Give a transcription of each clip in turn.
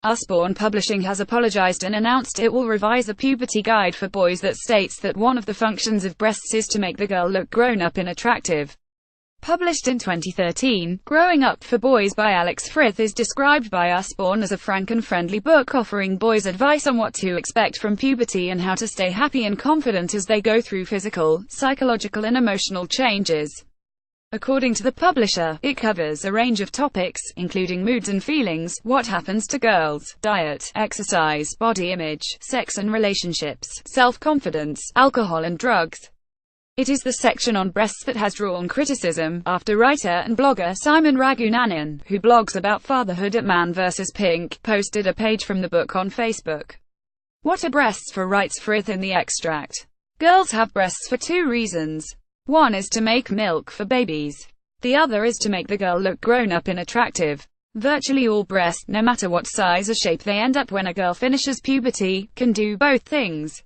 Usborne Publishing has apologized and announced it will revise a puberty guide for boys that states that one of the functions of breasts is to make the girl look grown-up and attractive. Published in 2013, Growing Up for Boys by Alex Frith is described by Usborne as a frank and friendly book offering boys advice on what to expect from puberty and how to stay happy and confident as they go through physical, psychological and emotional changes. According to the publisher, it covers a range of topics, including moods and feelings, what happens to girls, diet, exercise, body image, sex and relationships, self-confidence, alcohol and drugs. It is the section on breasts that has drawn criticism, after writer and blogger Simon Ragunanan, who blogs about fatherhood at Man vs. Pink, posted a page from the book on Facebook. What are breasts for? Writes Frith in the extract. Girls have breasts for two reasons. One is to make milk for babies. The other is to make the girl look grown-up and attractive. Virtually all breasts, no matter what size or shape they end up when a girl finishes puberty, can do both things.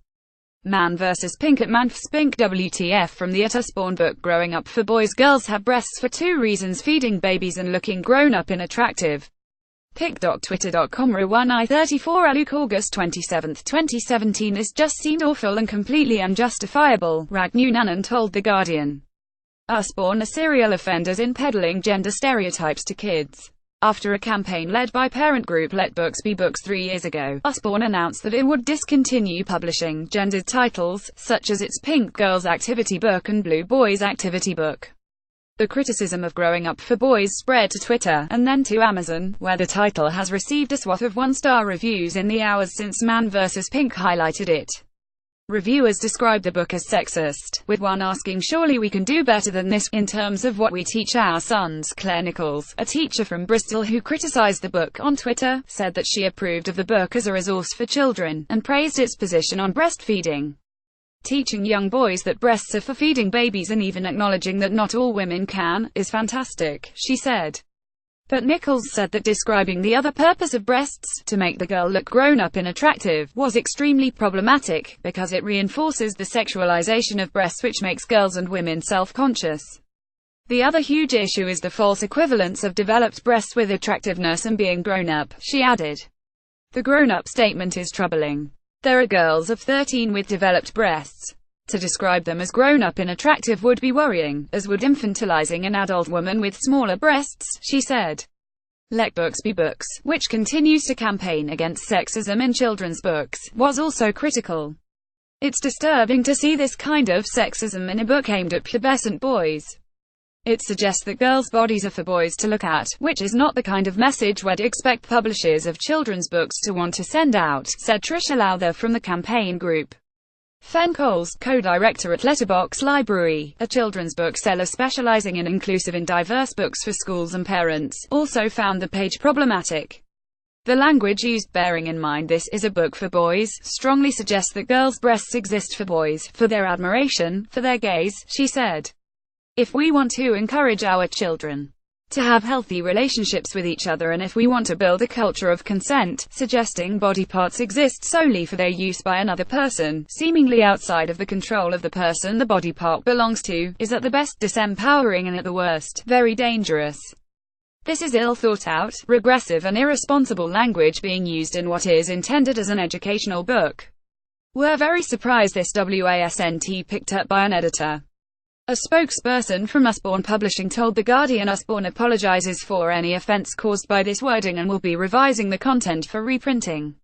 Man vs. Pink at Man vs. Pink. WTF from the Usborne book Growing Up for Boys. Girls have breasts for two reasons: feeding babies and looking grown-up and attractive. Pic.twitter.com Ru1I34 Luke August 27, 2017. This just seemed awful and completely unjustifiable, Ragunanan told The Guardian. Usborne are serial offenders in peddling gender stereotypes to kids. After a campaign led by parent group Let Books Be Books 3 years ago, Usborne announced that it would discontinue publishing gendered titles, such as its Pink Girls Activity Book and Blue Boys Activity Book. The criticism of Growing Up for Boys spread to Twitter, and then to Amazon, where the title has received a swath of one-star reviews in the hours since Man vs. Pink highlighted it. Reviewers described the book as sexist, with one asking, "Surely we can do better than this, in terms of what we teach our sons." Claire Nichols, a teacher from Bristol who criticized the book on Twitter, said that she approved of the book as a resource for children, and praised its position on breastfeeding. Teaching young boys that breasts are for feeding babies and even acknowledging that not all women can, is fantastic, she said. But Nichols said that describing the other purpose of breasts, to make the girl look grown-up and attractive, was extremely problematic, because it reinforces the sexualization of breasts which makes girls and women self-conscious. The other huge issue is the false equivalence of developed breasts with attractiveness and being grown-up, she added. The grown-up statement is troubling. There are girls of 13 with developed breasts. To describe them as grown-up and attractive would be worrying, as would infantilizing an adult woman with smaller breasts, she said. Let Books Be Books, which continues to campaign against sexism in children's books, was also critical. It's disturbing to see this kind of sexism in a book aimed at pubescent boys. It suggests that girls' bodies are for boys to look at, which is not the kind of message we'd expect publishers of children's books to want to send out, said Tricia Lowther from the campaign group. Fen Coles, co-director at Letterbox Library, a children's bookseller specializing in inclusive and diverse books for schools and parents, also found the page problematic. The language used, bearing in mind this is a book for boys, strongly suggests that girls' breasts exist for boys, for their admiration, for their gaze, she said. If we want to encourage our children to have healthy relationships with each other, and if we want to build a culture of consent, suggesting body parts exist solely for their use by another person, seemingly outside of the control of the person the body part belongs to, is at the best disempowering and at the worst, very dangerous. This is ill-thought-out, regressive and irresponsible language being used in what is intended as an educational book. We're very surprised this wasn't picked up by an editor. A spokesperson from Usborne Publishing told The Guardian Usborne apologizes for any offense caused by this wording and will be revising the content for reprinting.